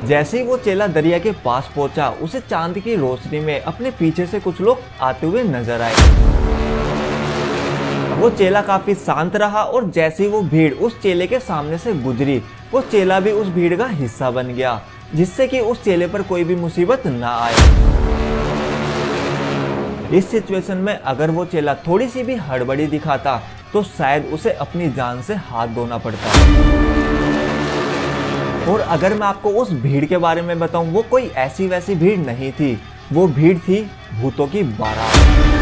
जैसे ही वो चेला दरिया के पास पहुंचा, उसे चांद की रोशनी में अपने पीछे से कुछ लोग आते हुए नजर आए। वो चेला काफी शांत रहा और जैसे ही वो भीड़ उस चेले के सामने से गुजरी, वो चेला भी उस भीड़ का हिस्सा बन गया, जिससे कि उस चेले पर कोई भी मुसीबत ना आए। इस सिचुएशन में अगर वो चेला थोड़ी सी भी हड़बड़ी दिखाता तो शायद उसे अपनी जान से हाथ धोना पड़ता। और अगर मैं आपको उस भीड़ के बारे में बताऊं, वो कोई ऐसी वैसी भीड़ नहीं थी, वो भीड़ थी भूतों की बारात।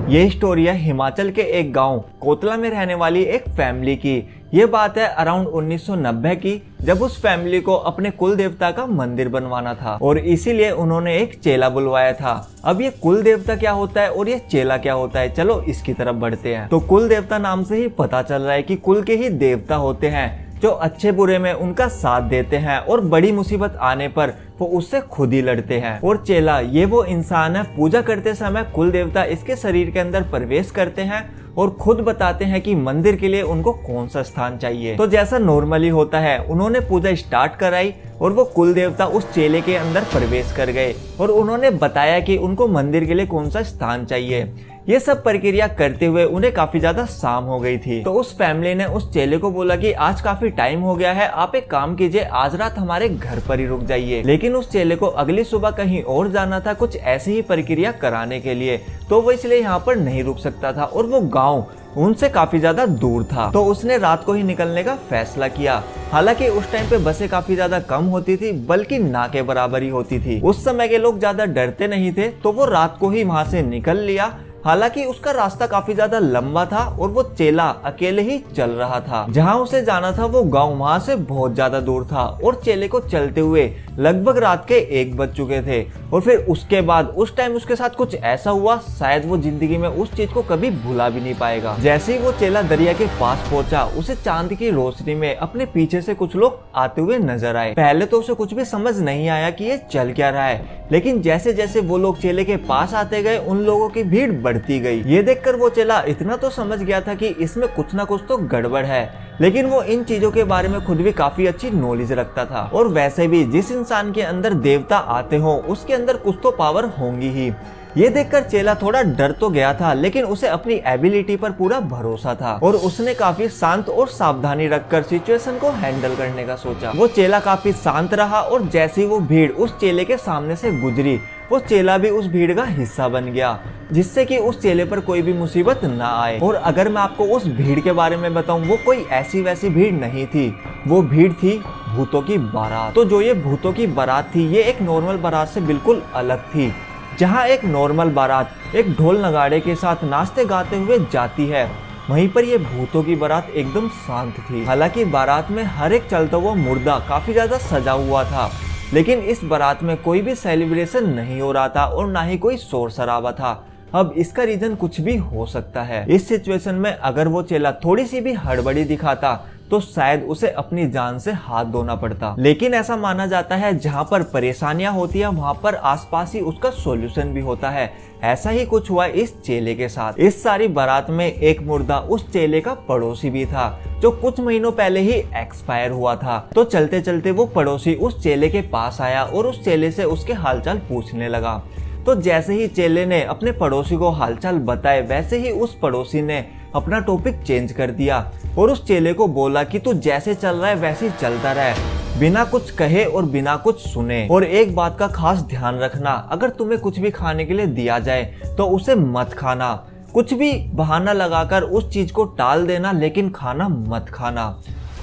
ये स्टोरी है हिमाचल के एक गांव कोतला में रहने वाली एक फैमिली की। ये बात है अराउंड 1990 की, जब उस फैमिली को अपने कुल देवता का मंदिर बनवाना था और इसीलिए उन्होंने एक चेला बुलवाया था। अब ये कुल देवता क्या होता है और ये चेला क्या होता है, चलो इसकी तरफ बढ़ते हैं। तो कुल देवता नाम से ही पता चल रहा है कि कुल के ही देवता होते हैं जो अच्छे बुरे में उनका साथ देते हैं और बड़ी मुसीबत आने पर वो उससे खुद ही लड़ते हैं। और चेला ये वो इंसान है, पूजा करते समय कुल देवता इसके शरीर के अंदर प्रवेश करते हैं और खुद बताते हैं कि मंदिर के लिए उनको कौन सा स्थान चाहिए। तो जैसा नॉर्मली होता है, उन्होंने पूजा स्टार्ट कराई और वो कुल देवता उस चेले के अंदर प्रवेश कर गए और उन्होंने बताया कि उनको मंदिर के लिए कौन सा स्थान चाहिए। ये सब प्रक्रिया करते हुए उन्हें काफी ज्यादा शाम हो गई थी। तो उस फैमिली ने उस चेले को बोला कि आज काफी टाइम हो गया है, आप एक काम कीजिए, आज रात हमारे घर पर ही रुक जाइए। लेकिन उस चेले को अगली सुबह कहीं और जाना था, कुछ ऐसी ही प्रक्रिया कराने के लिए, तो वो इसलिए यहाँ पर नहीं रुक सकता था और वो गाँव उनसे काफी ज्यादा दूर था। तो उसने रात को ही निकलने का फैसला किया। हालांकि उस टाइम पे बसें काफी ज्यादा कम होती थी, बल्कि ना के बराबर ही होती थी। उस समय के लोग ज्यादा डरते नहीं थे, तो वो रात को ही वहां से निकल लिया। हालांकि उसका रास्ता काफी ज्यादा लंबा था और वो चेला अकेले ही चल रहा था। जहां उसे जाना था वो गांव वहां से बहुत ज्यादा दूर था और चेले को चलते हुए लगभग रात के 1 बज चुके थे। और फिर उसके बाद उस टाइम उसके साथ कुछ ऐसा हुआ, शायद वो जिंदगी में उस चीज को कभी भुला भी नहीं पाएगा। जैसे ही वो चेला दरिया के पास पहुंचा, उसे चांद की रोशनी में अपने पीछे से कुछ लोग आते हुए नजर आए। पहले तो उसे कुछ भी समझ नहीं आया कि ये चल क्या रहा है, लेकिन जैसे जैसे वो लोग चेले के पास आते गए, उन लोगों की भीड़ बढ़ती गई। ये देखकर वो चेला इतना तो समझ गया था कि इसमें कुछ ना कुछ तो गड़बड़ है, लेकिन वो इन चीजों के बारे में खुद भी काफी अच्छी नॉलेज रखता था। और वैसे भी जिस इंसान के अंदर देवता आते हो, उसके अंदर कुछ तो पावर होंगी ही। ये देखकर चेला थोड़ा डर तो गया था, लेकिन उसे अपनी एबिलिटी पर पूरा भरोसा था और उसने काफी शांत और सावधानी रखकर सिचुएशन को हैंडल करने का सोचा। वो चेला काफी शांत रहा और जैसे ही वो भीड़ उस चेले के सामने से गुजरी, वो चेला भी उस भीड़ का हिस्सा बन गया, जिससे कि उस चेले पर कोई भी मुसीबत ना आए। और अगर मैं आपको उस भीड़ के बारे में बताऊं, वो कोई ऐसी वैसी भीड़ नहीं थी, वो भीड़ थी भूतों की बारात। तो जो ये भूतों की बारात थी, ये एक नॉर्मल बारात से बिल्कुल अलग थी। जहां एक नॉर्मल बारात एक ढोल नगाड़े के साथ नाचते गाते हुए जाती है, वहीं पर ये भूतों की बारात एकदम शांत थी। हालांकि बारात में हर एक चलता हुआ मुर्दा काफी ज्यादा सजा हुआ था, लेकिन इस बारात में कोई भी सेलिब्रेशन नहीं हो रहा था और ना ही कोई शोर शराबा था। अब इसका रीजन कुछ भी हो सकता है। इस सिचुएशन में अगर वो चेला थोड़ी सी भी हड़बड़ी दिखाता तो शायद उसे अपनी जान से हाथ धोना पड़ता। लेकिन ऐसा माना जाता है जहां पर परेशानियां होती है, वहां पर आसपास ही उसका सॉल्यूशन भी होता है। ऐसा ही कुछ हुआ इस चेले के साथ। इस सारी बारात में एक मुर्दा उस चेले का पड़ोसी भी था, जो कुछ महीनों पहले ही एक्सपायर हुआ था। तो चलते चलते वो पड़ोसी उस चेले के पास आया और उस चेले से उसके हालचाल पूछने लगा। तो जैसे ही चेले ने अपने पड़ोसी को हालचाल बताए, वैसे ही उस पड़ोसी ने अपना टॉपिक चेंज कर दिया और उस चेले को बोला कि तू जैसे चल रहा है वैसे ही चलता रहे, बिना कुछ कहे और बिना कुछ सुने। और एक बात का खास ध्यान रखना, अगर तुम्हें कुछ भी खाने के लिए दिया जाए तो उसे मत खाना। कुछ भी बहाना लगाकर उस चीज को टाल देना, लेकिन खाना मत खाना।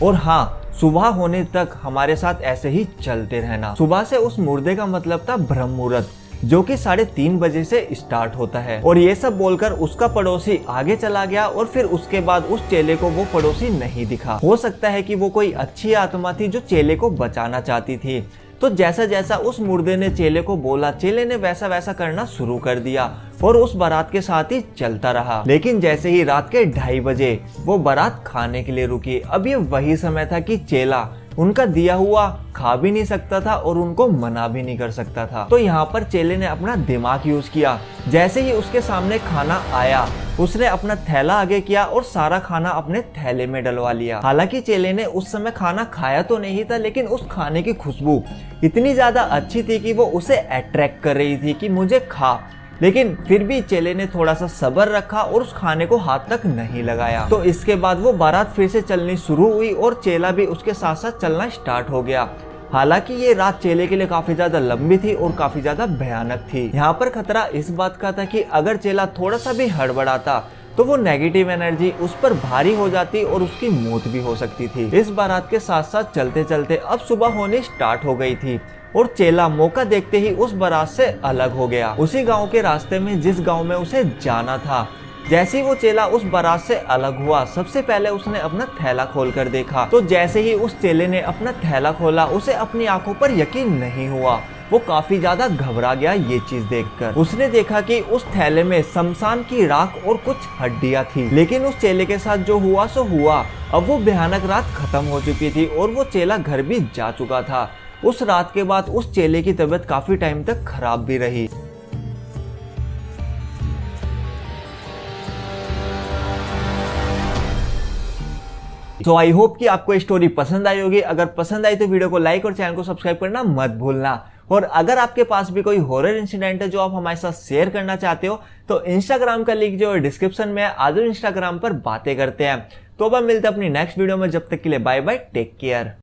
और हाँ, सुबह होने तक हमारे साथ ऐसे ही चलते रहना। सुबह से उस मुर्दे का मतलब था ब्रह्म मुहूर्त, जो कि 3:30 बजे से स्टार्ट होता है। और ये सब बोलकर उसका पड़ोसी आगे चला गया और फिर उसके बाद उस चेले को वो पड़ोसी नहीं दिखा। हो सकता है कि वो कोई अच्छी आत्मा थी जो चेले को बचाना चाहती थी। तो जैसा जैसा उस मुर्दे ने चेले को बोला, चेले ने वैसा वैसा करना शुरू कर दिया और उस बारात के साथ ही चलता रहा। लेकिन जैसे ही रात के 2:30 बजे वो बारात खाने के लिए रुकी। अब ये वही समय था कि चेला उनका दिया हुआ खा भी नहीं सकता था और उनको मना भी नहीं कर सकता था। तो यहाँ पर चेले ने अपना दिमाग यूज किया। जैसे ही उसके सामने खाना आया, उसने अपना थैला आगे किया और सारा खाना अपने थैले में डलवा लिया। हालांकि चेले ने उस समय खाना खाया तो नहीं था, लेकिन उस खाने की खुशबू इतनी ज्यादा अच्छी थी कि वो उसे अट्रैक्ट कर रही थी कि मुझे खा। लेकिन फिर भी चेले ने थोड़ा सा सब्र रखा और उस खाने को हाथ तक नहीं लगाया। तो इसके बाद वो बारात फिर से चलनी शुरू हुई और चेला भी उसके साथ साथ चलना स्टार्ट हो गया। हालांकि ये रात चेले के लिए काफी ज्यादा लंबी थी और काफी ज्यादा भयानक थी। यहाँ पर खतरा इस बात का था कि अगर चेला थोड़ा सा भी हड़बड़ाता तो वो नेगेटिव एनर्जी उस पर भारी हो जाती और उसकी मौत भी हो सकती थी। इस बारात के साथ साथ चलते चलते अब सुबह होनी स्टार्ट हो गई थी और चेला मौका देखते ही उस बारात से अलग हो गया, उसी गांव के रास्ते में जिस गांव में उसे जाना था। जैसे ही वो चेला उस बारात से अलग हुआ, सबसे पहले उसने अपना थैला खोलकर देखा। तो जैसे ही उस चेले ने अपना थैला खोला, उसे अपनी आंखों पर यकीन नहीं हुआ। वो काफी ज्यादा घबरा गया ये चीज देखकर। उसने देखा कि उस थैले में शमशान की राख और कुछ हड्डियां थी। लेकिन उस चेले के साथ जो हुआ सो हुआ। अब वो भयानक रात खत्म हो चुकी थी और वो चेला घर भी जा चुका था। उस रात के बाद उस चेले की तबीयत काफी टाइम तक खराब भी रही। तो आई होप कि आपको स्टोरी पसंद आई होगी। अगर पसंद आई तो वीडियो को लाइक और चैनल को सब्सक्राइब करना मत भूलना। और अगर आपके पास भी कोई हॉरर इंसिडेंट है जो आप हमारे साथ शेयर करना चाहते हो तो इंस्टाग्राम का लिंक जो है डिस्क्रिप्शन में है, आज इंस्टाग्राम पर बातें करते हैं। तो अब मिलते हैं अपनी नेक्स्ट वीडियो में। जब तक के लिए बाय बाय, टेक केयर।